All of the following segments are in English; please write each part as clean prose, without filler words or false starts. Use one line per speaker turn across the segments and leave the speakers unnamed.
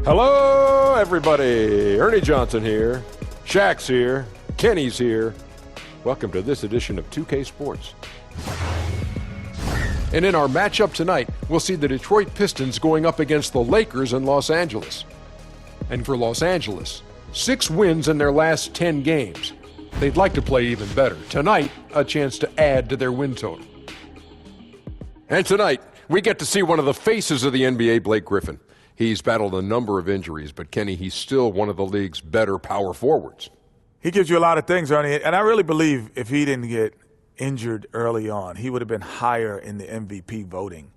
Hello, everybody. Ernie Johnson here. Shaq's here. Kenny's here. Welcome to this edition of 2K Sports. And in our matchup tonight, we'll see the Detroit Pistons going up against the Lakers in Los Angeles. And for Los Angeles, 6 wins in their last 10 games. They'd like to play even better. Tonight, a chance to add to their win total. And tonight, we get to see one of the faces of the NBA, Blake Griffin. He's battled a number of injuries, but Kenny, he's still one of the league's better power forwards.
He gives you a lot of things, Ernie, and I really believe if he didn't get injured early on, he would have been higher in the MVP voting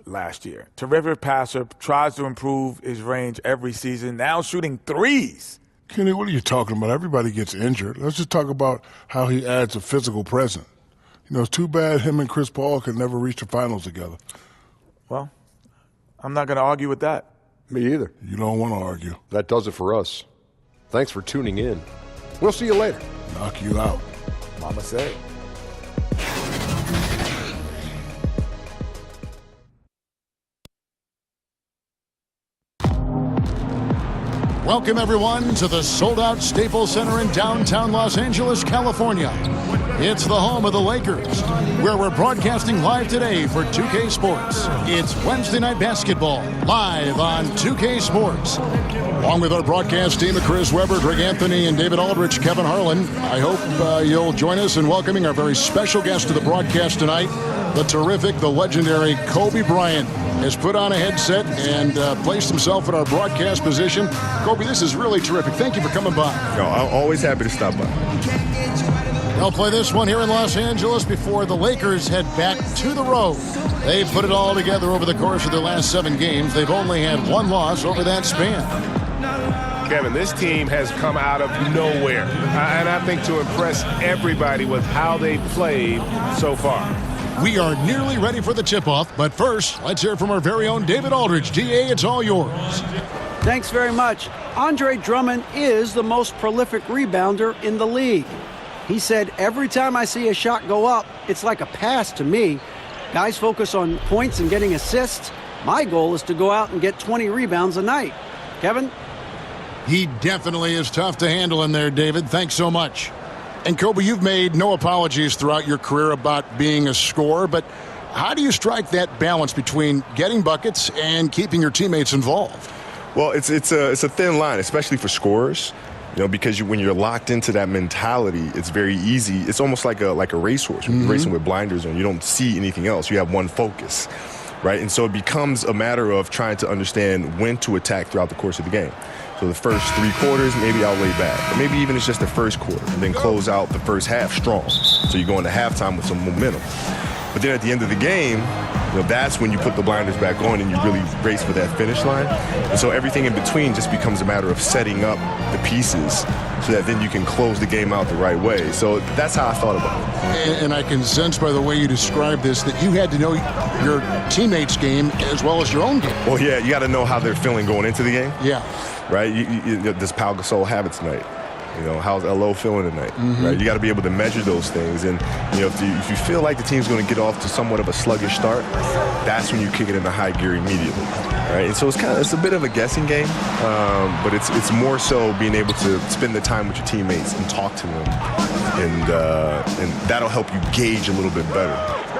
last year. Terrific passer, tries to improve his range every season, now shooting threes.
Kenny, what are you talking about? Everybody gets injured. Let's just talk about how he adds a physical presence. You know, it's too bad him and Chris Paul could never reach the finals together.
Well, I'm not going to argue with that.
Me either.
You don't want to argue.
That does it for us. Thanks for tuning in. We'll see you later.
Knock you out.
Mama said.
Welcome, everyone, to the sold-out Staples Center in downtown Los Angeles, California. It's the home of the Lakers, where we're broadcasting live today for 2K Sports. It's Wednesday Night Basketball, live on 2K Sports. Along with our broadcast team of Chris Webber, Greg Anthony, and David Aldrich, Kevin Harlan, I hope you'll join us in welcoming our very special guest to the broadcast tonight, the terrific, the legendary Kobe Bryant. Has put on a headset and placed himself in our broadcast position. Kobe, this is really terrific. Thank you for coming by.
No, I'm always happy to stop by.
They'll play this one here in Los Angeles before the Lakers head back to the road. They've put it all together over the course of their last 7 games. They've only had 1 loss over that span.
Kevin, this team has come out of nowhere. And I think to impress everybody with how they've played so far.
We are nearly ready for the tip-off, but first, let's hear from our very own David Aldrich. DA, it's all yours.
Thanks very much. Andre Drummond is the most prolific rebounder in the league. He said, every time I see a shot go up, it's like a pass to me. Guys focus on points and getting assists. My goal is to go out and get 20 rebounds a night. Kevin?
He definitely is tough to handle in there, David. Thanks so much. And Kobe, you've made no apologies throughout your career about being a scorer, but how do you strike that balance between getting buckets and keeping your teammates involved?
Well, it's a thin line, especially for scorers. You know, because when you're locked into that mentality, it's very easy. It's almost like a racehorse. When you're racing with blinders on, you don't see anything else. You have one focus, right? And so it becomes a matter of trying to understand when to attack throughout the course of the game. So the first 3 quarters, maybe I'll lay back. Or maybe even it's just the first quarter, and then close out the first half strong. So you go into halftime with some momentum. But then at the end of the game, you know, that's when you put the blinders back on and you really race for that finish line. And so everything in between just becomes a matter of setting up the pieces so that then you can close the game out the right way. So that's how I thought about it.
And I can sense by the way you describe this that you had to know your teammates' game as well as your own game.
Well, yeah, you got to know how they're feeling going into the game.
Yeah.
Right? Does Pau Gasol have it tonight? You know, how's LO feeling tonight? Right? You got to be able to measure those things. And, you know, if you feel like the team's going to get off to somewhat of a sluggish start, that's when you kick it into high gear immediately. Right? And so it's a bit of a guessing game, but it's more so being able to spend the time with your teammates and talk to them. And that'll help you gauge a little bit better.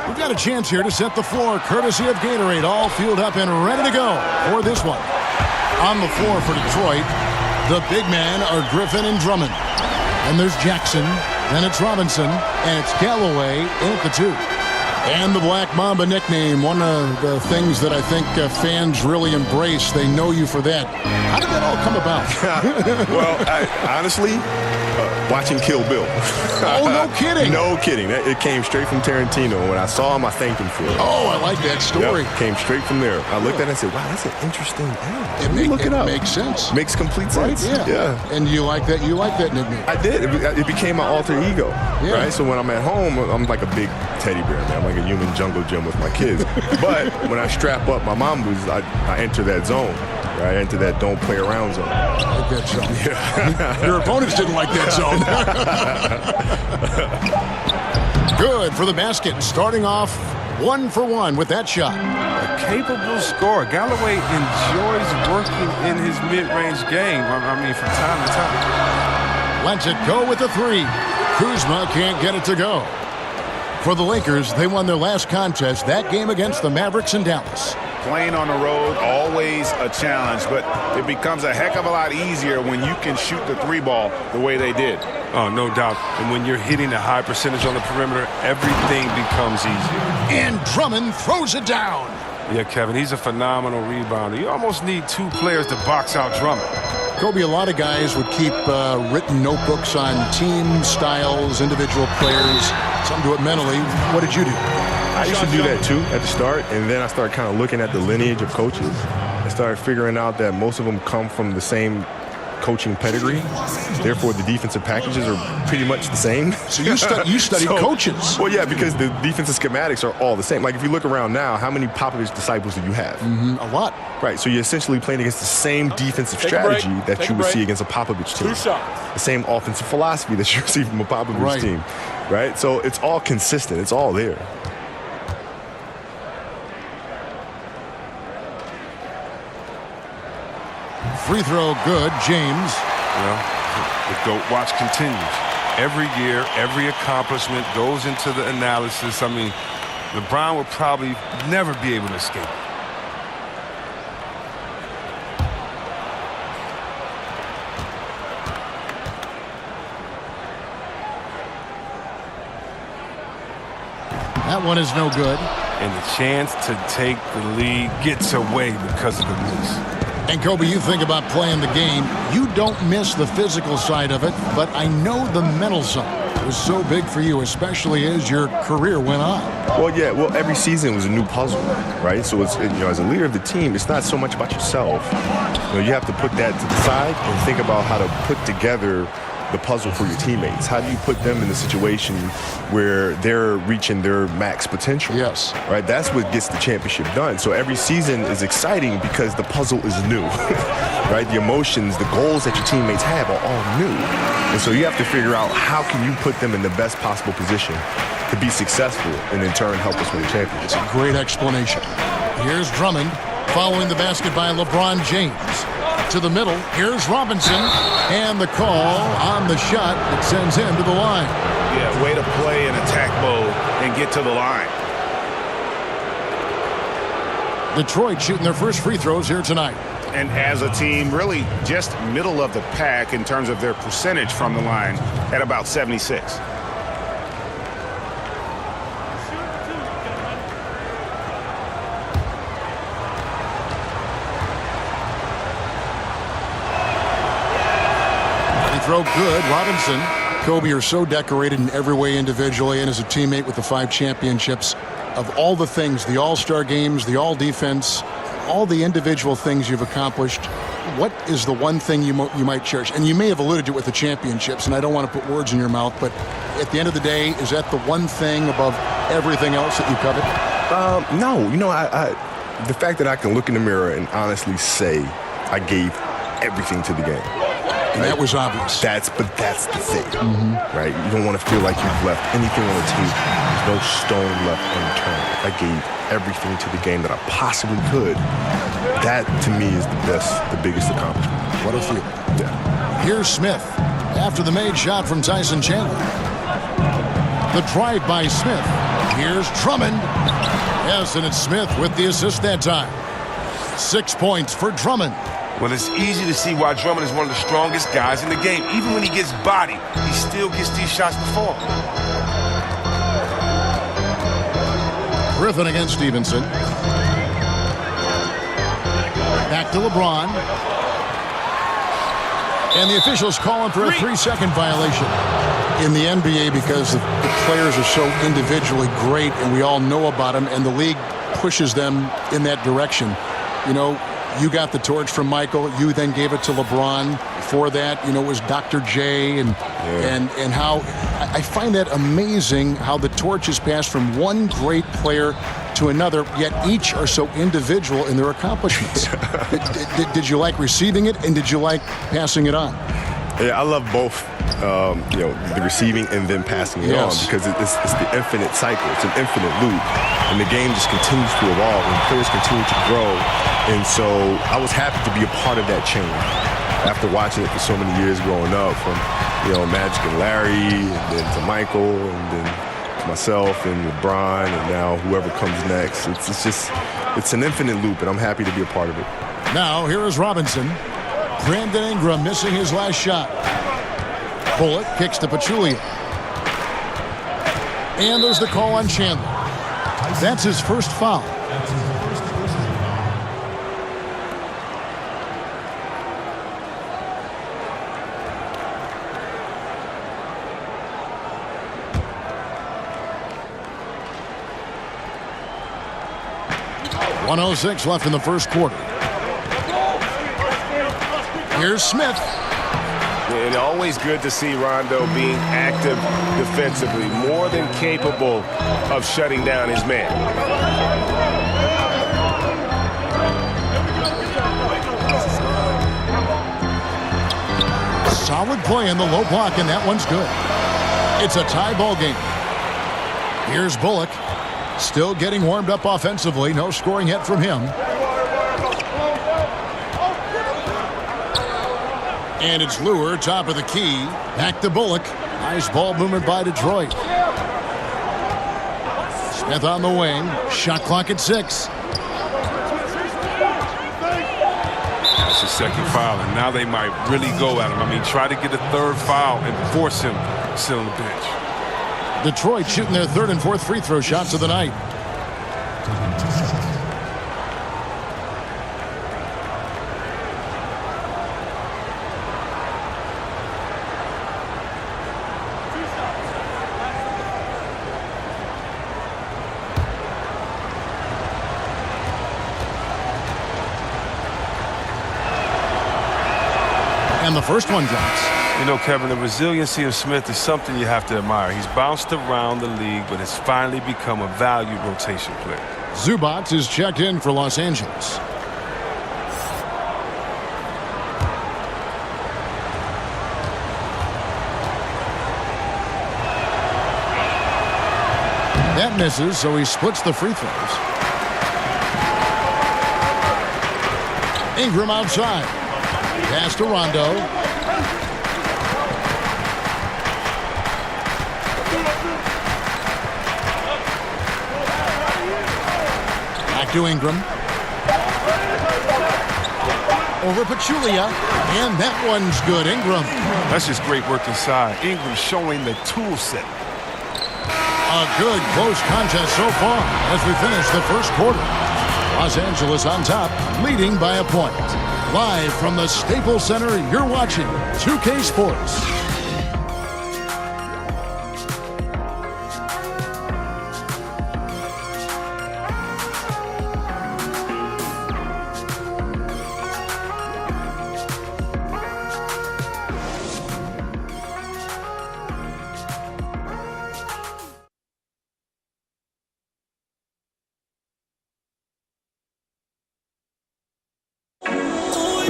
We've got a chance here to set the floor, courtesy of Gatorade, all fueled up and ready to go for this one. On the floor for Detroit, the big men are Griffin and Drummond. And there's Jackson, then it's Robinson, and it's Galloway in at the 2. And the Black Mamba nickname, one of the things that I think fans really embrace. They know you for that. How did that all come about?
Well, honestly, watching Kill Bill.
Oh, no kidding.
No kidding. It came straight from Tarantino. When I saw him, I thanked him for it.
Oh, I like that story.
Yep, came straight from there. I looked at it and said, wow, that's an interesting angle. Look it up.
Makes sense.
Makes complete sense.
Right? Yeah. And you like that? You like that nickname?
I did. It became my alter ego. Yeah. Right? So when I'm at home, I'm like a big teddy bear, man. I'm like a human jungle gym with my kids. But when I strap up my Mambas, I enter that zone. Right into that don't play around zone.
I like that zone. Yeah. Your opponents didn't like that zone. Good for the basket. Starting off 1 for 1 with that shot.
A capable scorer. Galloway enjoys working in his mid-range game, from time to time.
Lets it go with the 3. Kuzma can't get it to go. For the Lakers, they won their last contest, that game against the Mavericks in Dallas.
Playing on the road, always a challenge, but it becomes a heck of a lot easier when you can shoot the 3-ball the way they did.
Oh, no doubt. And when you're hitting a high percentage on the perimeter, everything becomes easier.
And Drummond throws it down.
Yeah, Kevin, he's a phenomenal rebounder. You almost need 2 players to box out Drummond.
Kobe, a lot of guys would keep written notebooks on team styles, individual players, something to it mentally. What did you do?
I used to do that too at the start, and then I started kind of looking at the lineage of coaches. I started figuring out that most of them come from the same coaching pedigree. Therefore, the defensive packages are pretty much the same.
So you studied coaches.
Well, yeah, because the defensive schematics are all the same. Like if you look around now, how many Popovich disciples do you have?
A lot.
Right, so you're essentially playing against the same defensive strategy that you would see against a Popovich team.
2 shots.
The same offensive philosophy that you see from a Popovich team. Right, so it's all consistent. It's all there.
Free throw good, James.
Well, the GOAT watch continues. Every year, every accomplishment goes into the analysis. I mean, LeBron will probably never be able to escape.
That one is no good.
And the chance to take the lead gets away because of the miss.
And Kobe, you think about playing the game. You don't miss the physical side of it, but I know the mental side was so big for you, especially as your career went on.
Well, yeah. Well, every season was a new puzzle, right? So it's as a leader of the team, it's not so much about yourself. You have to put that to the side and think about how to put together the puzzle for your teammates. How do you put them in a situation where they're reaching their max potential?
Yes.
Right? That's what gets the championship done. So every season is exciting because the puzzle is new. Right? The emotions, the goals that your teammates have are all new. And so you have to figure out how can you put them in the best possible position to be successful and in turn help us win the championship.
It's a great explanation. Here's Drummond following the basket by LeBron James. To the middle, here's Robinson, and the call on the shot that sends him to the line.
Yeah, way to play in attack mode and get to the line.
Detroit shooting their first free throws here tonight.
And as a team, really just middle of the pack in terms of their percentage from the line at about 76.
Throw good. Robinson. Kobe are so decorated in every way individually and as a teammate with the 5 championships. Of all the things, the all-star games, the all-defense, all the individual things you've accomplished, what is the one thing you might cherish? And you may have alluded to it with the championships, and I don't want to put words in your mouth, but at the end of the day, is that the one thing above everything else that you covet?
No. The fact that I can look in the mirror and honestly say I gave everything to the game.
And that was obvious.
That's the thing, right? You don't want to feel like you've left anything on the table. There's no stone left unturned. I gave everything to the game that I possibly could. That, to me, is the biggest accomplishment.
What a feeling.
Yeah.
Here's Smith after the made shot from Tyson Chandler. The drive by Smith. Here's Drummond. Yes, and it's Smith with the assist that time. 6 points for Drummond.
Well, it's easy to see why Drummond is one of the strongest guys in the game. Even when he gets bodied, he still gets these shots to fall.
Griffin against Stevenson. Back to LeBron. And the officials calling for a 3-second violation. In the NBA, because the players are so individually great and we all know about them, and the league pushes them in that direction. You got the torch from Michael. You then gave it to LeBron. Before that, it was Dr. J. And how I find that amazing how the torch is passed from one great player to another, yet each are so individual in their accomplishments. Did you like receiving it, and did you like passing it on?
Yeah, I love both, the receiving and then passing it on, because it's the infinite cycle. It's an infinite loop. And the game just continues to evolve and players continue to grow. And so I was happy to be a part of that change after watching it for so many years growing up, from, Magic and Larry, and then to Michael, and then to myself and LeBron, and now whoever comes next. It's an infinite loop, and I'm happy to be a part of it.
Now, here is Robinson. Brandon Ingram missing his last shot. Bullock kicks to Pachulia. And there's the call on Chandler. That's his first foul. .106 left in the first quarter. Here's Smith.
And always good to see Rondo being active defensively, more than capable of shutting down his man.
Solid play in the low block, and that one's good. It's a tie ball game. Here's Bullock. Still getting warmed up offensively. No scoring yet from him. And it's Lure, top of the key. Back to Bullock. Nice ball movement by Detroit. Smith on the wing. Shot clock at 6.
That's the second foul, and now they might really go at him. Try to get a third foul and force him to sit on the bench.
Detroit shooting their third and fourth free throw shots of the night. And the first one drops.
Kevin, the resiliency of Smith is something you have to admire. He's bounced around the league, but has finally become a valued rotation player.
Zubac is checked in for Los Angeles. That misses, so he splits the free throws. Ingram outside. Pass to Rondo. Back to Ingram. Over Pachulia. And that one's good. Ingram.
That's just great work inside. Ingram showing the tool set.
A good close contest so far as we finish the first quarter. Los Angeles on top, leading by a point. Live from the Staples Center, you're watching 2K Sports.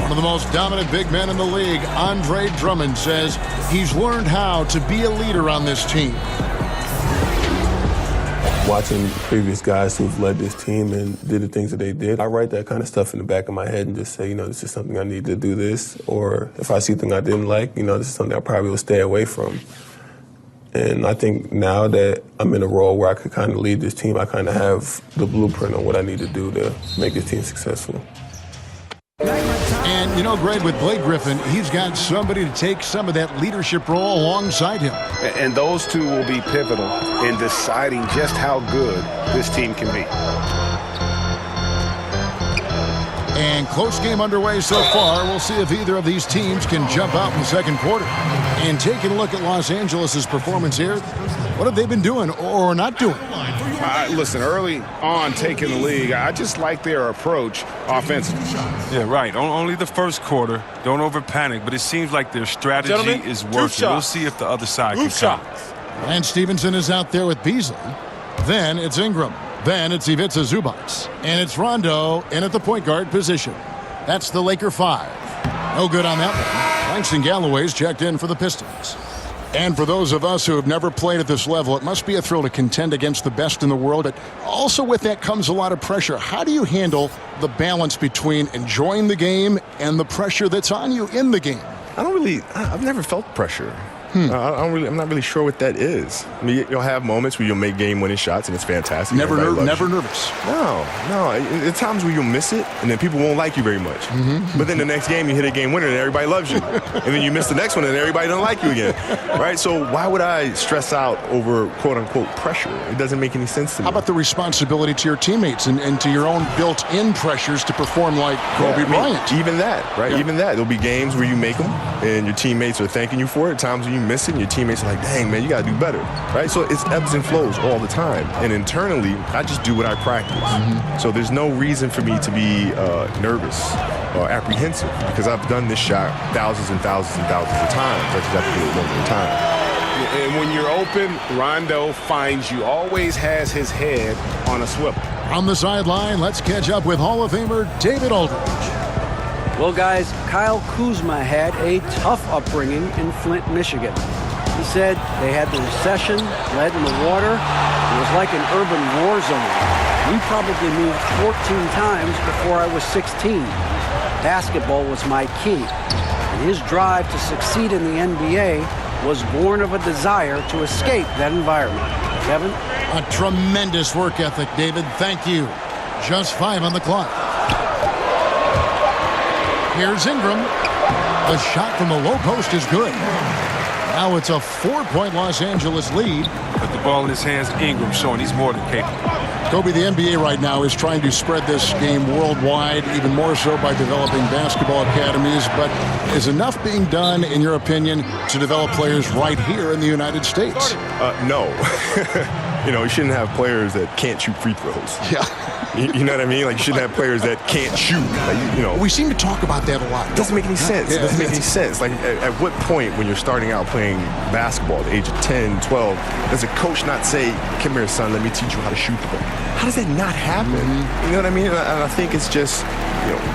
One of the most dominant big men in the league, Andre Drummond, says he's learned how to be a leader on this team.
Watching previous guys who've led this team and did the things that they did, I write that kind of stuff in the back of my head and just say, this is something I need to do this. Or if I see something I didn't like, this is something I probably will stay away from. And I think now that I'm in a role where I could kind of lead this team, I kind of have the blueprint on what I need to do to make this team successful.
And, Greg, with Blake Griffin, he's got somebody to take some of that leadership role alongside him.
And those two will be pivotal in deciding just how good this team can be.
And close game underway so far. We'll see if either of these teams can jump out in the second quarter. And taking a look at Los Angeles' performance here, what have they been doing or not doing?
Listen, early on taking the league, I just like their approach offensively.
Yeah, right. Only the first quarter. Don't over-panic, but it seems like their strategy is working. We'll see if the other side can come.
Lance Stevenson is out there with Beasley. Then it's Ingram. Then it's Ivica Zubac. And it's Rondo in at the point guard position. That's the Laker 5. No good on that one. Langston Galloway's checked in for the Pistons. And for those of us who have never played at this level, it must be a thrill to contend against the best in the world. But also with that comes a lot of pressure. How do you handle the balance between enjoying the game and the pressure that's on you in the game?
I've never felt pressure. I'm not really sure what that is. I mean, you'll have moments where you'll make game-winning shots, and it's fantastic.
Never nervous.
No. At times where you'll miss it, and then people won't like you very much. But then the next game, you hit a game winner, and everybody loves you. And then you miss the next one, and everybody don't like you again. Right? So why would I stress out over quote-unquote pressure? It doesn't make any sense to me.
How about the responsibility to your teammates and to your own built-in pressures to perform like Kobe Bryant?
Even that, right?
Yeah.
Even that. There'll be games where you make them, and your teammates are thanking you for it. Times when you miss it, and your teammates are like, dang, man, you got to do better, right? So it's ebbs and flows all the time. And internally, I just do what I practice. So there's no reason for me to be nervous or apprehensive because I've done this shot thousands and thousands and thousands of times. I just have to do it one at a time.
And when you're open, Rondo finds you, always has his head on a swivel.
On the sideline, let's catch up with Hall of Famer David Aldridge.
Well, guys, Kyle Kuzma had a tough upbringing in Flint, Michigan. He said they had the recession, lead in the water. It was like an urban war zone. We probably moved 14 times before I was 16. Basketball was my key. And his drive to succeed in the NBA was born of a desire to escape that environment. Kevin?
A tremendous work ethic, David. Thank you. Just 5 on the clock. Here's Ingram. The shot from the low post is good. Now it's a 4-point Los Angeles lead.
Put the ball in his hands. Ingram showing he's more than capable.
Kobe, the NBA right now is trying to spread this game worldwide, even more so by developing basketball academies. But is enough being done, in your opinion, to develop players right here in the United States?
No. You shouldn't have players that can't shoot free throws.
Yeah.
You know what I mean? Like, you shouldn't have players that can't shoot. Like,
We seem to talk about that a lot.
It doesn't make any sense.
Yeah.
It doesn't make any sense. Like, at what point when you're starting out playing basketball at the age of 10, 12, does a coach not say, come here, son, let me teach you how to shoot the ball? How does that not happen? You know what I mean? And I think it's just,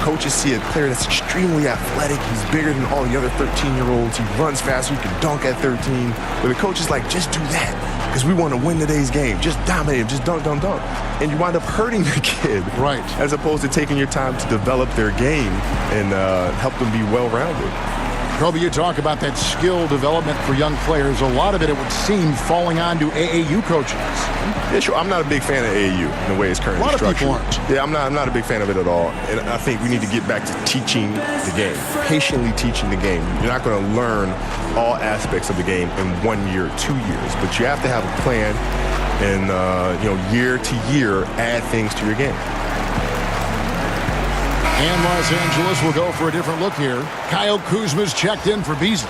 coaches see a player that's extremely athletic. He's bigger than all the other 13-year-olds. He runs faster. He can dunk at 13. But the coach is like, just do that because we want to win today's game. Just dominate him. Just dunk, dunk, dunk. And you wind up hurting the kid.
Right.
As opposed to taking your time to develop their game and help them be well-rounded.
Kobe, you talk about that skill development for young players. A lot of it would seem, falling on to AAU coaches.
Yeah, sure. I'm not a big fan of AAU in the way it's currently structured.
A lot of people aren't.
Yeah, I'm not a big fan of it at all. And I think we need to get back to teaching the game, patiently teaching the game. You're not going to learn all aspects of the game in 1 year, 2 years, but you have to have a plan and, year to year, add things to your game.
And Los Angeles will go for a different look here. Kyle Kuzma's checked in for Beasley.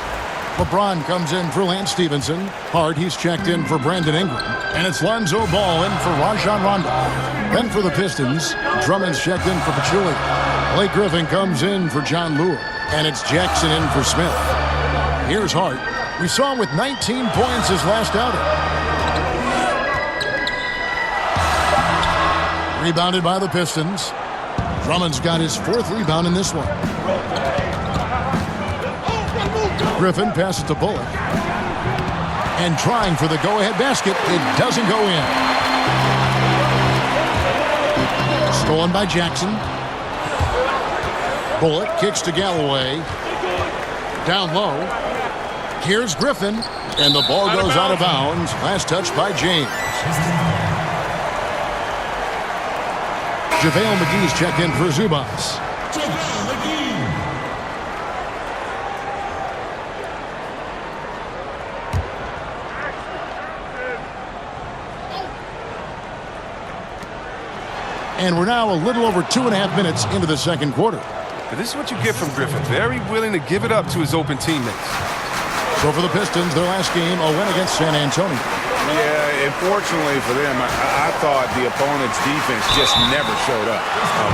LeBron comes in for Lance Stevenson. Hart, he's checked in for Brandon Ingram. And it's Lonzo Ball in for Rajon Rondo. Then for the Pistons, Drummond's checked in for Pachulia. Blake Griffin comes in for John Lewis. And it's Jackson in for Smith. Here's Hart. We saw him with 19 points his last outing. Rebounded by the Pistons. Drummond's got his 4th rebound in this one. Griffin passes to Bullock. And trying for the go-ahead basket. It doesn't go in. Stolen by Jackson. Bullock kicks to Galloway. Down low. Here's Griffin. And the ball goes out of bounds. Last touch by James. JaVale McGee's checked in for Zubas. And we're now a little over 2.5 minutes into the second quarter.
But this is what you get from Griffin. Very willing to give it up to his open teammates.
So for the Pistons, their last game, a win against San Antonio.
Yeah, unfortunately for them, I thought the opponent's defense just never showed up.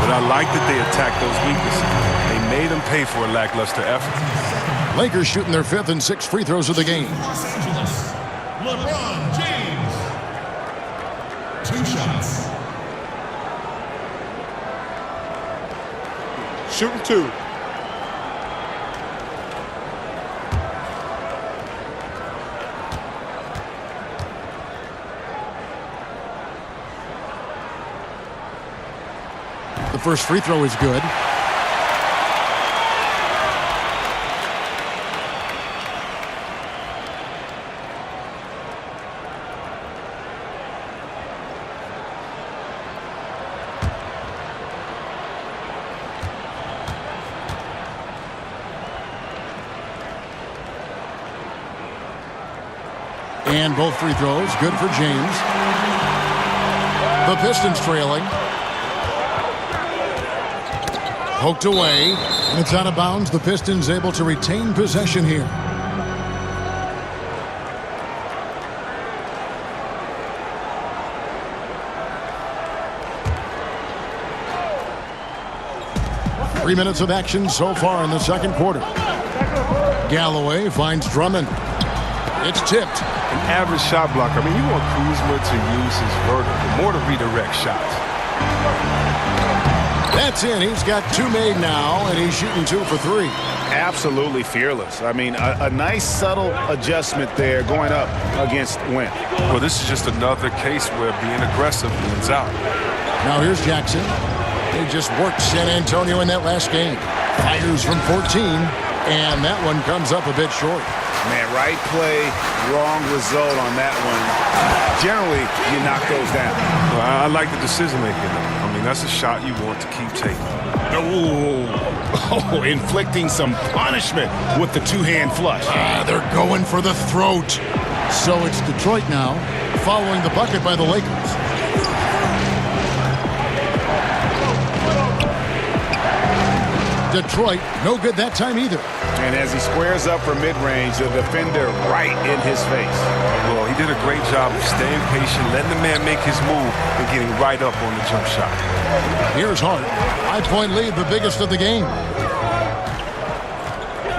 But I like that they attacked those weaknesses. They made them pay for a lackluster effort.
Lakers shooting their 5th and 6th free throws of the game.
LeBron James. 2 shots.
Shooting 2.
first free throw is good. And both free throws, good for James. The Pistons trailing. Poked away. It's out of bounds. The Pistons able to retain possession here. Three minutes of action so far in the second quarter. Galloway finds Drummond. It's tipped.
An average shot blocker. I mean, you want Kuzma to use his vertical more to redirect shots.
That's in. He's got 2 made now, and he's shooting 2 for 3.
Absolutely fearless. I mean, a nice subtle adjustment there going up against Wynn.
Well, this is just another case where being aggressive wins out.
Now here's Jackson. They just worked San Antonio in that last game. Fires from 14, and that one comes up a bit short.
Man, right play, wrong result on that one. Generally, you knock those down.
Well, I like the decision making. I mean, that's a shot you want to keep taking.
Oh, inflicting some punishment with the two-hand flush.
They're going for the throat. So it's Detroit now, following the bucket by the Lakers. Detroit, no good that time either.
And as he squares up for mid-range, the defender right in his face.
Well, he did a great job of staying patient, letting the man make his move, and getting right up on the jump shot.
Here's Hart. 5-point lead, the biggest of the game.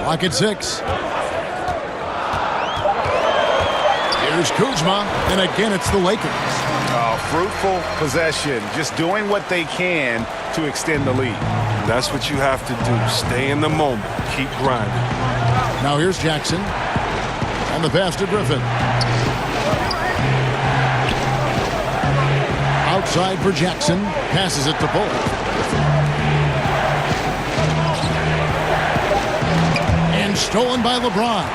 Clock at 6. Here's Kuzma, and again it's the Lakers.
Fruitful possession, just doing what they can to extend the lead.
That's what you have to do. Stay in the moment. Keep grinding.
Now here's Jackson. On the pass to Griffin. Outside for Jackson. Passes it to Bullock. And stolen by LeBron.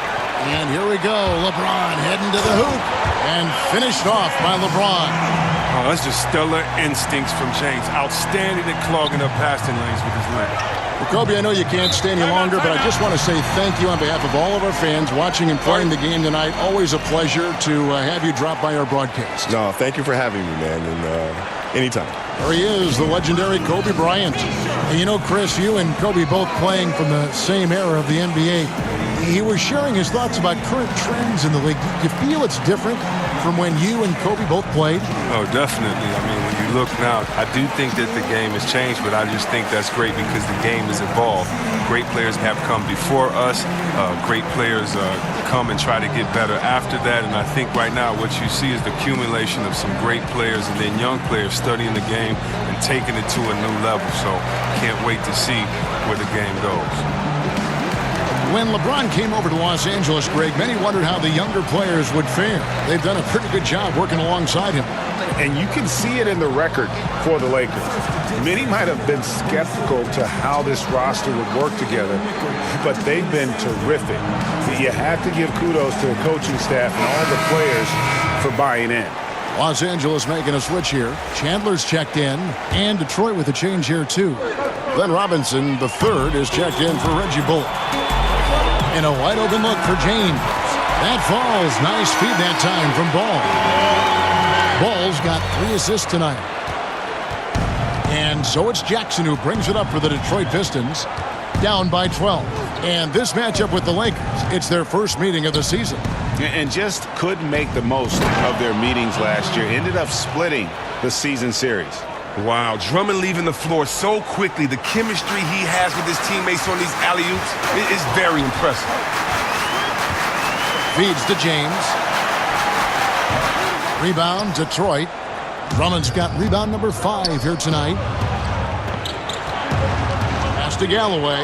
And here we go. LeBron heading to the hoop. And finished off by LeBron.
Oh, that's just stellar instincts from James. Outstanding at clogging up passing lanes with his leg.
Well, Kobe, I know you can't stay any longer, but I just want to say thank you on behalf of all of our fans watching and playing the game tonight. Always a pleasure to have you drop by our broadcast.
No, thank you for having me, man, and anytime.
There he is, the legendary Kobe Bryant. And you know, Chris, you and Kobe both playing from the same era of the NBA. He was sharing his thoughts about current trends in the league. Do you feel it's different from when you and Kobe both played?
Oh, definitely. I mean, when you look now, I do think that the game has changed, but I just think that's great because the game has evolved. Great players have come before us. Great players come and try to get better after that. And I think right now what you see is the accumulation of some great players and then young players studying the game and taking it to a new level. So can't wait to see where the game goes.
When LeBron came over to Los Angeles, Greg, many wondered how the younger players would fare. They've done a pretty good job working alongside him.
And you can see it in the record for the Lakers. Many might have been skeptical to how this roster would work together, but they've been terrific. You have to give kudos to the coaching staff and all the players for buying in.
Los Angeles making a switch here. Chandler's checked in, and Detroit with a change here too. Glenn Robinson, the third, is checked in for Reggie Bullock. And a wide open look for James. That falls. Nice feed that time from Ball. Ball's got 3 assists tonight. And so it's Jackson who brings it up for the Detroit Pistons. Down by 12. And this matchup with the Lakers, it's their first meeting of the season.
And just couldn't make the most of their meetings last year. Ended up splitting the season series.
Wow, Drummond leaving the floor so quickly. The chemistry he has with his teammates on these alley-oops is very impressive.
Feeds to James. Rebound, Detroit. Drummond's got rebound number 5 here tonight. Pass to Galloway.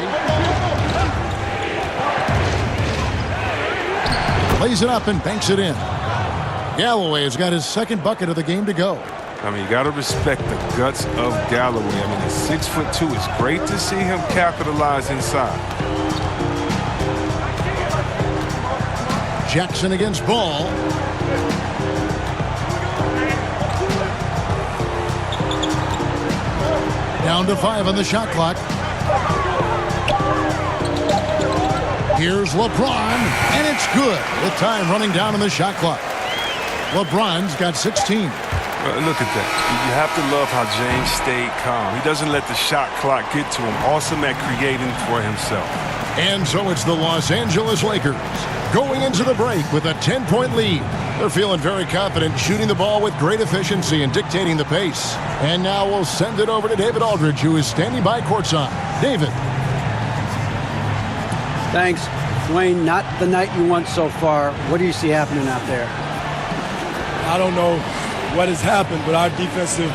Plays it up and banks it in. Galloway has got his second bucket of the game to go.
I mean, you got to respect the guts of Galloway. I mean, he's 6'2". It's great to see him capitalize inside.
Jackson against Ball. Down to 5 on the shot clock. Here's LeBron, and it's good with time running down on the shot clock. LeBron's got 16.
Look at that. You have to love how James stayed calm. He doesn't let the shot clock get to him. Awesome at creating for himself.
And so it's the Los Angeles Lakers going into the break with a 10-point lead. They're feeling very confident, shooting the ball with great efficiency and dictating the pace. And now we'll send it over to David Aldridge, who is standing by courtside. David.
Thanks, Dwayne. Not the night you want so far. What do you see happening out there?
I don't know what has happened, but our defensive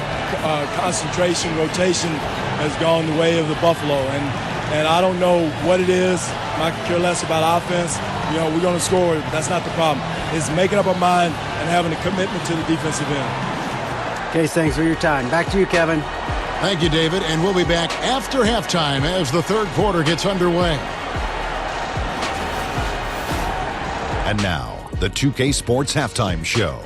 concentration, rotation has gone the way of the Buffalo. And I don't know what it is. I could care less about offense. You know, we're going to score. That's not the problem. It's making up our mind and having a commitment to the defensive end.
Okay, thanks for your time. Back to you, Kevin.
Thank you, David. And we'll be back after halftime as the third quarter gets underway.
And now, the 2K Sports Halftime Show.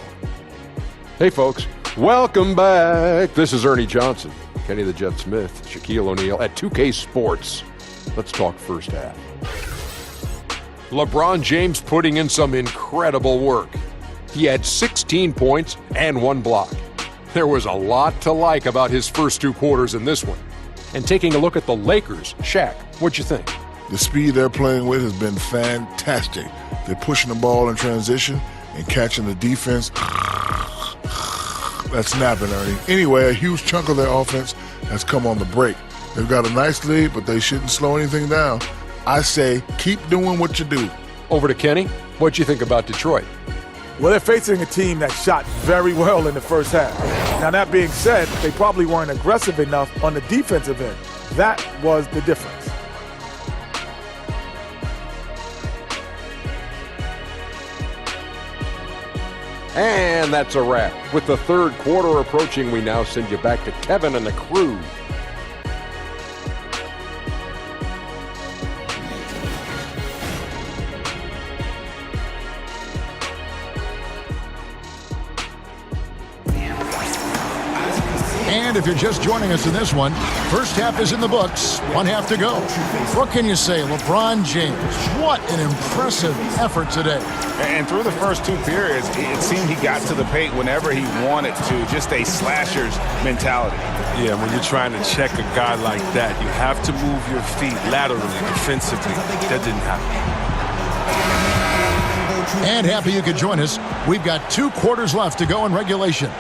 Hey, folks. Welcome back. This is Ernie Johnson, Kenny the Jet Smith, Shaquille O'Neal at 2K Sports. Let's talk first half. LeBron James putting in some incredible work. He had 16 points and 1 block. There was a lot to like about his first 2 quarters in this one. And taking a look at the Lakers, Shaq, what'd you think?
The speed they're playing with has been fantastic. They're pushing the ball in transition and catching the defense. That's snapping, Ernie. Anyway, a huge chunk of their offense has come on the break. They've got a nice lead, but they shouldn't slow anything down. I say keep doing what you do.
Over to Kenny. What'd you think about Detroit?
Well, they're facing a team that shot very well in the first half. Now, that being said, they probably weren't aggressive enough on the defensive end. That was the difference.
And that's a wrap. With the third quarter approaching, we now send you back to Kevin and the crew.
And if you're just joining us in this one, first half is in the books, 1 half to go. What can you say? LeBron James, what an impressive effort today.
And through the first 2 periods, it seemed he got to the paint whenever he wanted to, just a slasher's mentality.
Yeah, when you're trying to check a guy like that, you have to move your feet laterally, defensively. That didn't happen.
And happy you could join us. We've got 2 quarters left to go in regulation.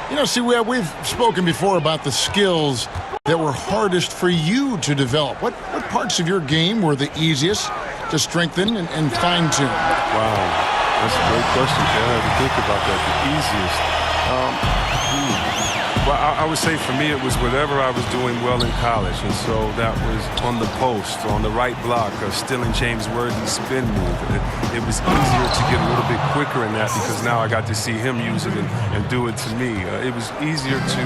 You know, see, we've spoken before about the skills that were hardest for you to develop. What parts of your game were the easiest to strengthen and fine-tune?
Wow, that's a great question, Ken. I had to think about that. The easiest. Well, I would say for me it was whatever I was doing well in college. And so that was on the post, on the right block, stealing James Worthy's spin move. It was easier to get a little bit quicker in that because now I got to see him use it and do it to me. It was easier to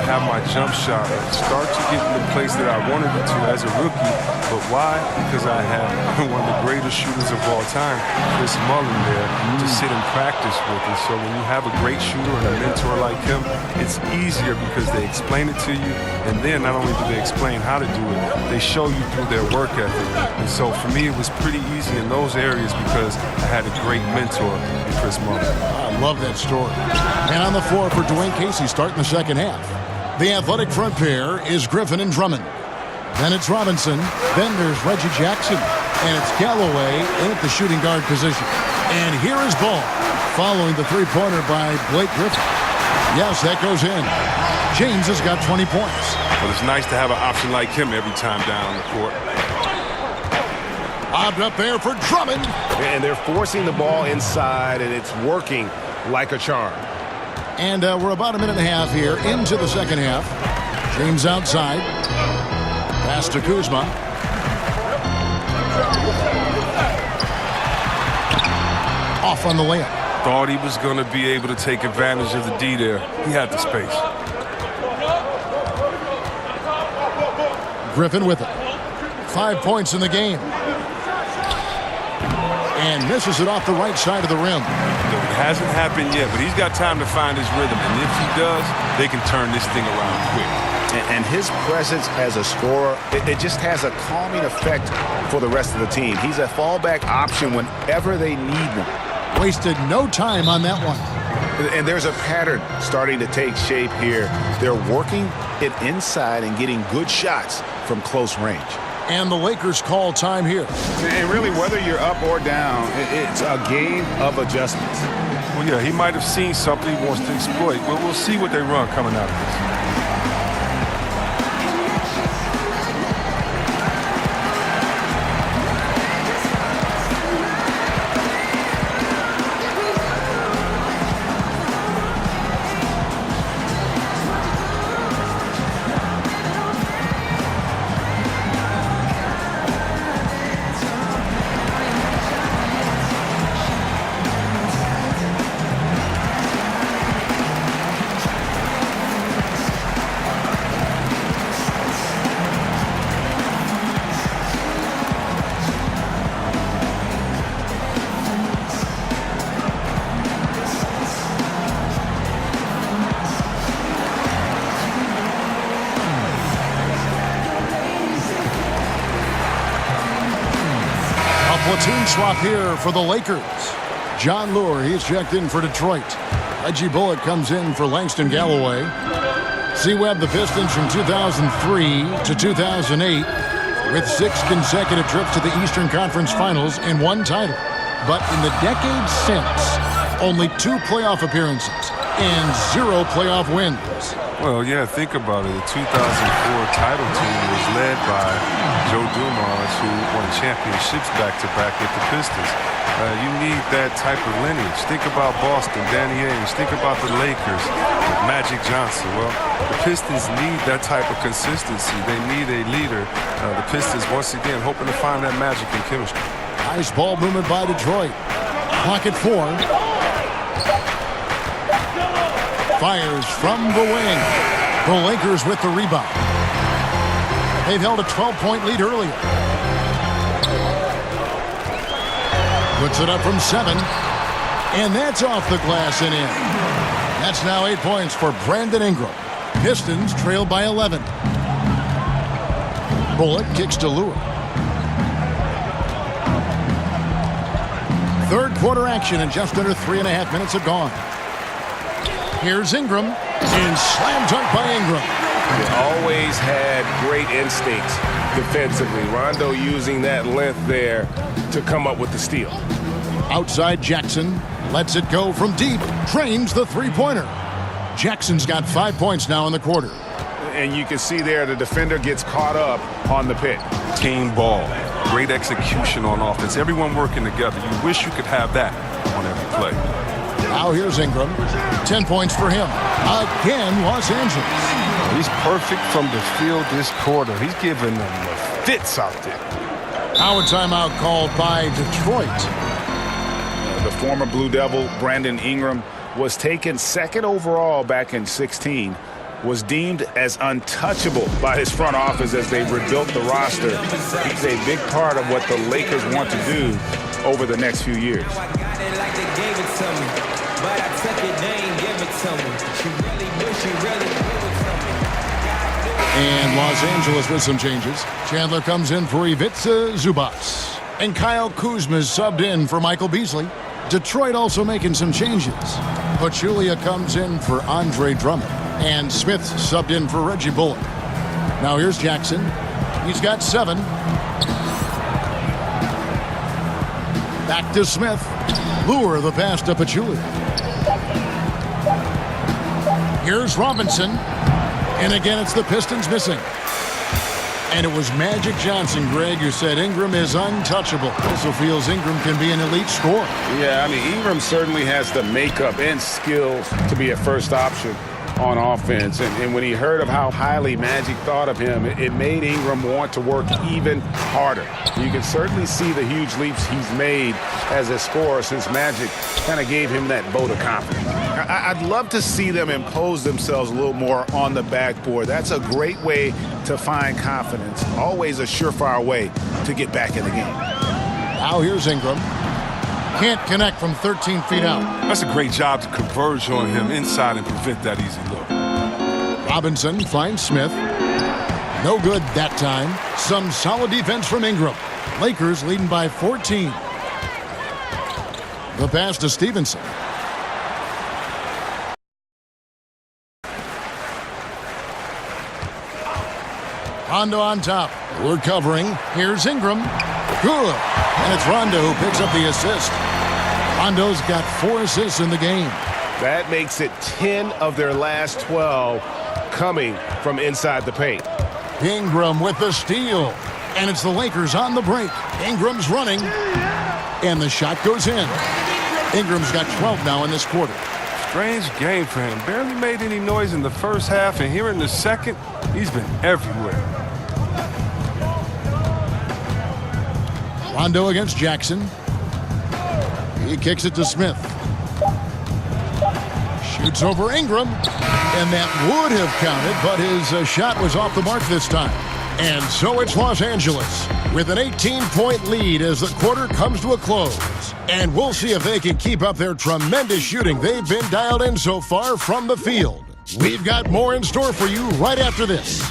have my jump shot start to get in the place that I wanted it to as a rookie. But why? Because I had one of the greatest shooters of all time, Chris Mullin, there to sit and practice with. And so when you have a great shooter and a mentor like him, it's easier because they explain it to you, and then not only do they explain how to do it, they show you through their work ethic. And so for me, it was pretty easy in those areas because I had a great mentor in Chris Mullin.
I love that story. And on the floor for Dwayne Casey starting the second half. The athletic front pair is Griffin and Drummond. Then it's Robinson. Then there's Reggie Jackson. And it's Galloway in at the shooting guard position. And here is Ball, following the three-pointer by Blake Griffin. Yes, that goes in. James has got 20 points.
But it's nice to have an option like him every time down the court.
Bobbed up there for Drummond.
And they're forcing the ball inside, and it's working like a charm.
And we're about a minute and a half here into the second half. James outside. Pass to Kuzma. Off on the layup.
Thought he was going to be able to take advantage of the D there. He had the space.
Griffin with it. 5 points in the game. And misses it off the right side of the rim.
It hasn't happened yet, but he's got time to find his rhythm. And if he does, they can turn this thing around quick.
And his presence as a scorer, it just has a calming effect for the rest of the team. He's a fallback option whenever they need one.
Wasted no time on that one.
And there's a pattern starting to take shape here. They're working it inside and getting good shots from close range.
And the Lakers call time here.
And really, whether you're up or down, it's a game of adjustments.
Well, yeah, he might have seen something he wants to exploit. But we'll see what they run coming out of this.
Platoon swap here for the Lakers. John Lure, he's checked in for Detroit. Reggie Bullock comes in for Langston Galloway. C-Webb, the Pistons from 2003 to 2008 with 6 consecutive trips to the Eastern Conference Finals and 1 title. But in the decades since, only 2 playoff appearances and 0 playoff wins.
Well, yeah, think about it. The 2004 title team was led by Joe Dumars, who won championships back-to-back with the Pistons. You need that type of lineage. Think about Boston, Danny Ainge. Think about the Lakers with Magic Johnson. Well, the Pistons need that type of consistency. They need a leader. The Pistons, once again, hoping to find that magic in chemistry.
Nice ball movement by Detroit. Pocket 4. Fires from the wing. The Lakers with the rebound. They've held a 12-point lead earlier. Puts it up from 7. And that's off the glass and in. That's now 8 points for Brandon Ingram. Pistons trail by 11. Bullock kicks to Lure. Third quarter action, and just under 3.5 minutes have gone. Here's Ingram, and slam dunk by Ingram.
They always had great instincts defensively. Rondo using that length there to come up with the steal.
Outside Jackson, lets it go from deep, drains the three-pointer. Jackson's got 5 points now in the quarter.
And you can see there the defender gets caught up on the pick.
Team ball, great execution on offense. Everyone working together. You wish you could have that on every play.
Now here's Ingram. 10 points for him. Again, Los Angeles.
He's perfect from the field this quarter. He's giving them the fits out there.
Now a timeout called by Detroit.
The former Blue Devil, Brandon Ingram, was taken 2nd overall back in 2016. Was deemed as untouchable by his front office as they rebuilt the roster. He's a big part of what the Lakers want to do over the next few years.
And Los Angeles with some changes. Chandler comes in for Ivica Zubac. And Kyle Kuzma's subbed in for Michael Beasley. Detroit also making some changes. Pachulia comes in for Andre Drummond. And Smith subbed in for Reggie Bullock. Now here's Jackson. He's got 7. Back to Smith. Lure the pass to Pachulia. Here's Robinson. And again, it's the Pistons missing. And it was Magic Johnson, Greg, who said Ingram is untouchable. Also feels Ingram can be an elite scorer.
Yeah, I mean, Ingram certainly has the makeup and skills to be a first option on offense. And when he heard of how highly Magic thought of him, it made Ingram want to work even harder. You can certainly see the huge leaps he's made as a scorer since Magic kind of gave him that vote of confidence.
I'd love to see them impose themselves a little more on the backboard. That's a great way to find confidence. Always a surefire way to get back in the game.
Now here's Ingram. Can't connect from 13 feet out.
That's a great job to converge on him inside and prevent that easy look.
Robinson finds Smith. No good that time. Some solid defense from Ingram. Lakers leading by 14. The pass to Stevenson. Rondo on top. We're covering. Here's Ingram. Good. And it's Rondo who picks up the assist. Rondo's got 4 assists in the game.
That makes it 10 of their last 12 coming from inside the paint.
Ingram with the steal. And it's the Lakers on the break. Ingram's running. And the shot goes in. Ingram's got 12 now in this quarter.
Strange game for him. Barely made any noise in the first half, and here in the second, he's been everywhere.
Rondo against Jackson. He kicks it to Smith. Shoots over Ingram. And that would have counted, but his shot was off the mark this time. And so it's Los Angeles with an 18-point lead as the quarter comes to a close. And we'll see if they can keep up their tremendous shooting they've been dialed in so far from the field. We've got more in store for you right after this.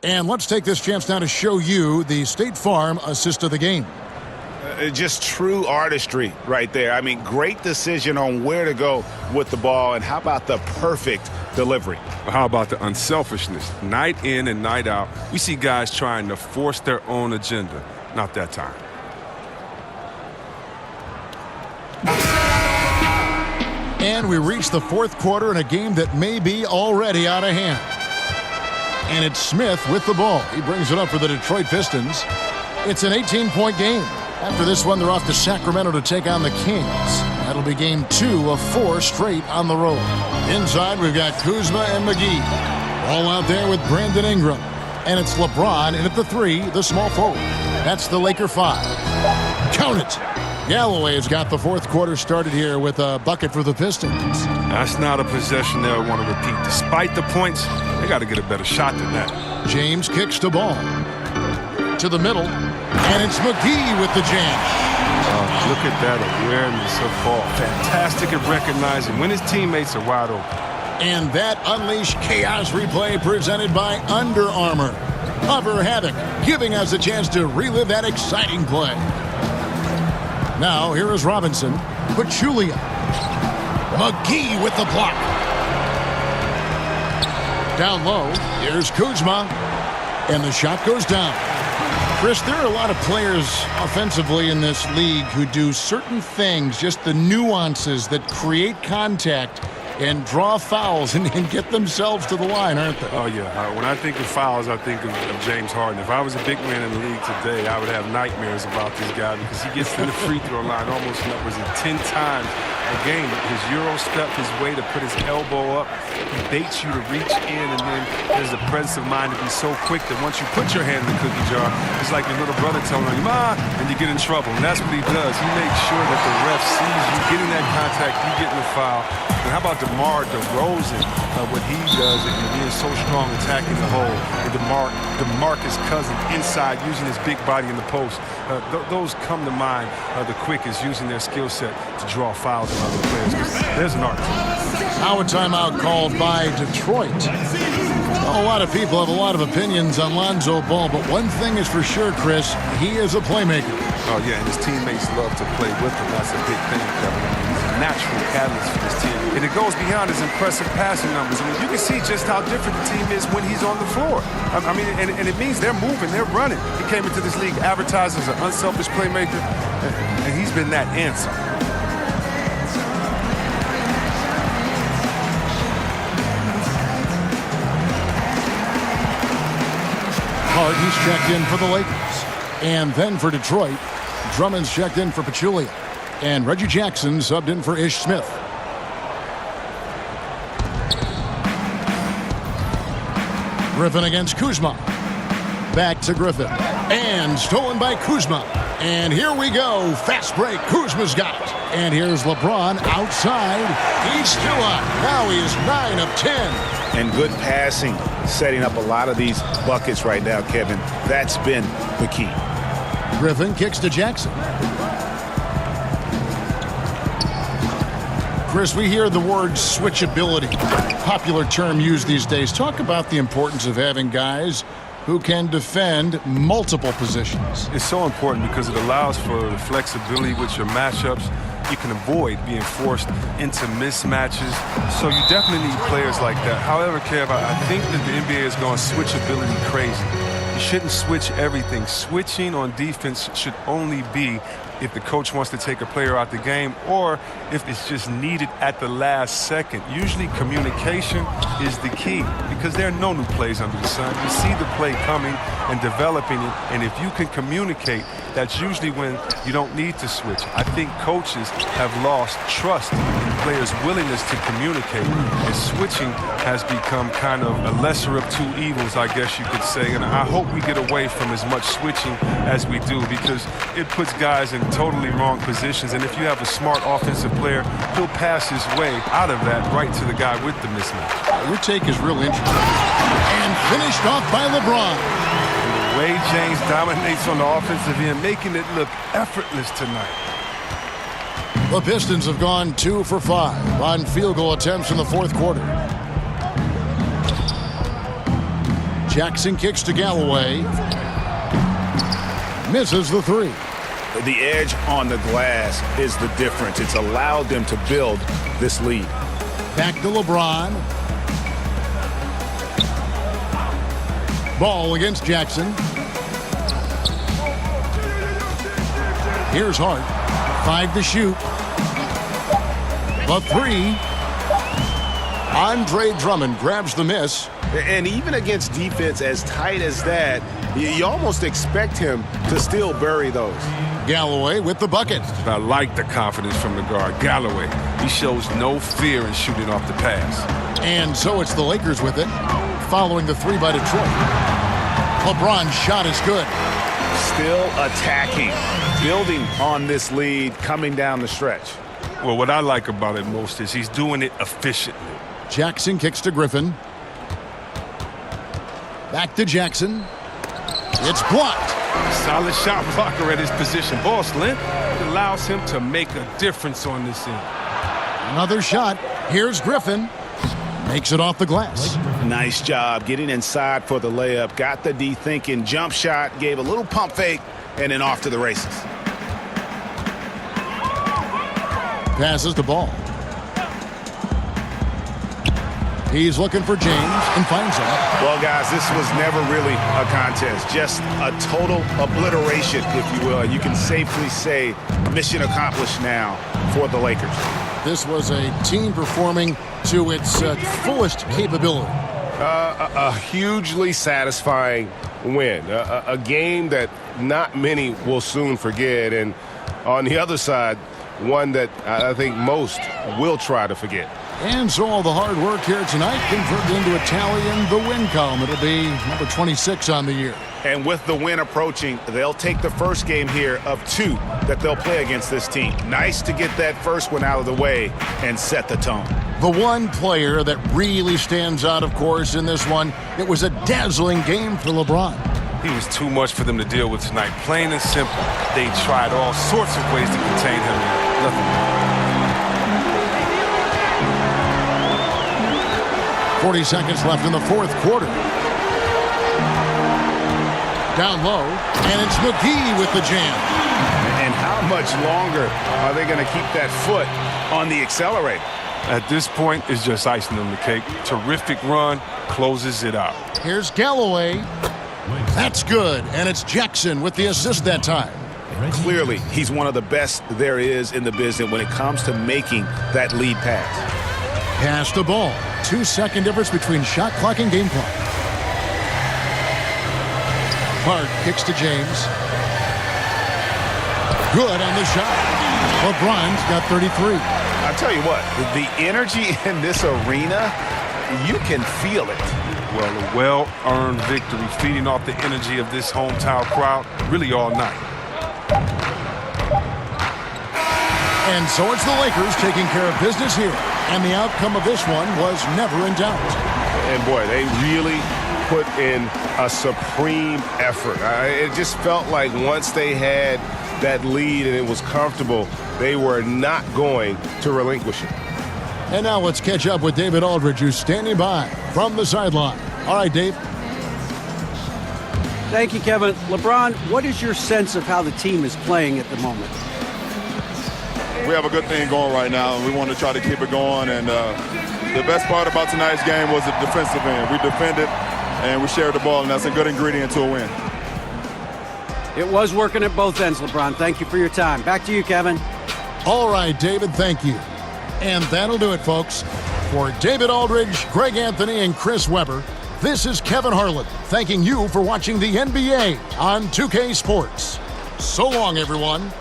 And let's take this chance now to show you the State Farm assist of the game.
Just true artistry right there. I mean, great decision on where to go with the ball, and how about the perfect delivery?
How about the unselfishness? Night in and night out, we see guys trying to force their own agenda. Not that time.
And we reach the fourth quarter in a game that may be already out of hand. And it's Smith with the ball. He brings it up for the Detroit Pistons. It's an 18-point game. After this one, they're off to Sacramento to take on the Kings. That'll be game 2 of 4 straight on the road. Inside, we've got Kuzma and McGee. All out there with Brandon Ingram. And it's LeBron in at the 3, the small forward. That's the Laker 5. Count it. Galloway's got the fourth quarter started here with a bucket for the Pistons.
That's not a possession they'll want to repeat. Despite the points, they got to get a better shot than that.
James kicks the ball to the middle, and it's McGee with the jam.
Look at that awareness of ball. Fantastic at recognizing when his teammates are wide open.
And that Unleash Chaos replay presented by Under Armour. Cover Havoc, giving us a chance to relive that exciting play. Now, here is Robinson. Pachulia. McGee with the block. Down low, here's Kuzma. And the shot goes down. Chris, there are a lot of players offensively in this league who do certain things, just the nuances that create contact and draw fouls and get themselves to the line, aren't they?
Oh, yeah. When I think of fouls, I think of James Harden. If I was a big man in the league today, I would have nightmares about this guy because he gets to the free throw line almost numbers 10 times a game. His Euro step, his way to put his elbow up, he baits you to reach in, and then there's the presence of mind to be so quick that once you put your hand in the cookie jar, it's like your little brother telling you, "Ma," and you get in trouble. And that's what he does. He makes sure that the ref sees you getting that contact, you getting the foul. And how about DeMar DeRozan, what he does, and being so strong attacking the hole, and DeMarcus Cousins inside using his big body in the post. Those come to mind the quickest, using their skill set to draw fouls on other players. There's an art to it.
Now a timeout called by Detroit. A lot of people have a lot of opinions on Lonzo Ball, but one thing is for sure, Chris, he is a playmaker.
Oh, yeah, and his teammates love to play with him. That's a big thing, Kevin. He's a natural catalyst for this team. And it goes beyond his impressive passing numbers. I mean, you can see just how different the team is when he's on the floor. I mean, and it means they're moving, they're running. He came into this league advertised as an unselfish playmaker, and he's been that answer.
start, he's checked in for the Lakers. And then for Detroit, Drummond's checked in for Pachulia. And Reggie Jackson subbed in for Ish Smith. Griffin against Kuzma. Back to Griffin. And stolen by Kuzma. And here we go. Fast break. Kuzma's got it. And here's LeBron outside. He's still up. Now he is 9 of 10.
And good passing, setting up a lot of these buckets right now, Kevin. That's been the key.
Griffin kicks to Jackson. Chris, we hear the word switchability, popular term used these days. Talk about the importance of having guys who can defend multiple positions.
It's so important because it allows for the flexibility with your matchups. You can avoid being forced into mismatches. So you definitely need players like that. However, Kev, I think that the NBA is going switchability crazy. You shouldn't switch everything. Switching on defense should only be if the coach wants to take a player out the game or if it's just needed at the last second. Usually communication is the key because there are no new plays under the sun. You see the play coming and developing it, and if you can communicate, that's usually when you don't need to switch. I think coaches have lost trust in players' willingness to communicate, and switching has become kind of a lesser of two evils, I guess you could say. And I hope we get away from as much switching as we do because it puts guys in totally wrong positions. And if you have a smart offensive player, he'll pass his way out of that right to the guy with the mismatch.
Your take is real interesting. And finished off by LeBron.
The way James dominates on the offensive end, making it look effortless tonight.
The Pistons have gone 2 for 5 on field goal attempts in the fourth quarter. Jackson kicks to Galloway. Misses the three.
The edge on the glass is the difference. It's allowed them to build this lead.
Back to LeBron. Ball against Jackson. Here's Hart. 5 to shoot. The three. Andre Drummond grabs the miss.
And even against defense as tight as that, you almost expect him to still bury those.
Galloway with the bucket.
I like the confidence from the guard. Galloway, he shows no fear in shooting off the pass.
And so it's the Lakers with it, following the three by Detroit. LeBron's shot is good.
Still attacking, building on this lead, coming down the stretch.
Well, what I like about it most is he's doing it efficiently.
Jackson kicks to Griffin. Back to Jackson. It's blocked.
Solid shot blocker at his position. Ball slant allows him to make a difference on this end.
Another shot. Here's Griffin. Makes it off the glass.
Nice job getting inside for the layup. Got the D thinking. Jump shot. Gave a little pump fake. And then off to the races.
Passes the ball. He's looking for James and finds him.
Well, guys, this was never really a contest. Just a total obliteration, if you will. You can safely say mission accomplished now for the Lakers.
This was a team performing to its fullest capability.
A hugely satisfying win. A game that not many will soon forget. And on the other side, one that I think most will try to forget.
And so all the hard work here tonight converted into a tally in the win column. It'll be number 26 on the year.
And with the win approaching, they'll take the first game here of 2 that they'll play against this team. Nice to get that first one out of the way and set the tone.
The one player that really stands out, of course, in this one, it was a dazzling game for LeBron.
He was too much for them to deal with tonight. Plain and simple. They tried all sorts of ways to contain him. Nothing.
40 seconds left in the fourth quarter. Down low, and it's McGee with the jam.
And how much longer are they going to keep that foot on the accelerator?
At this point, it's just icing on the cake. Terrific run, closes it out.
Here's Galloway. That's good, and it's Jackson with the assist that time.
Clearly, he's one of the best there is in the business when it comes to making that lead pass.
Pass the ball. 2-second difference between shot clock and game clock. Hart kicks to James. Good on the shot. LeBron's got 33.
I tell you what, the energy in this arena, you can feel it.
Well, a well-earned victory, feeding off the energy of this hometown crowd really all night.
And so it's the Lakers taking care of business here. And the outcome of this one was never in doubt.
And boy, they really put in a supreme effort. It just felt like once they had that lead and it was comfortable, they were not going to relinquish it.
And now let's catch up with David Aldridge, who's standing by from the sideline. All right, Dave.
Thank you, Kevin. LeBron, what is your sense of how the team is playing at the moment?
We have a good thing going right now, and we want to try to keep it going. And the best part about tonight's game was the defensive end. We defended, and we shared the ball, and that's a good ingredient to a win.
It was working at both ends, LeBron. Thank you for your time. Back to you, Kevin.
All right, David, thank you. And that'll do it, folks. For David Aldridge, Greg Anthony, and Chris Webber, this is Kevin Harlan thanking you for watching the NBA on 2K Sports. So long, everyone.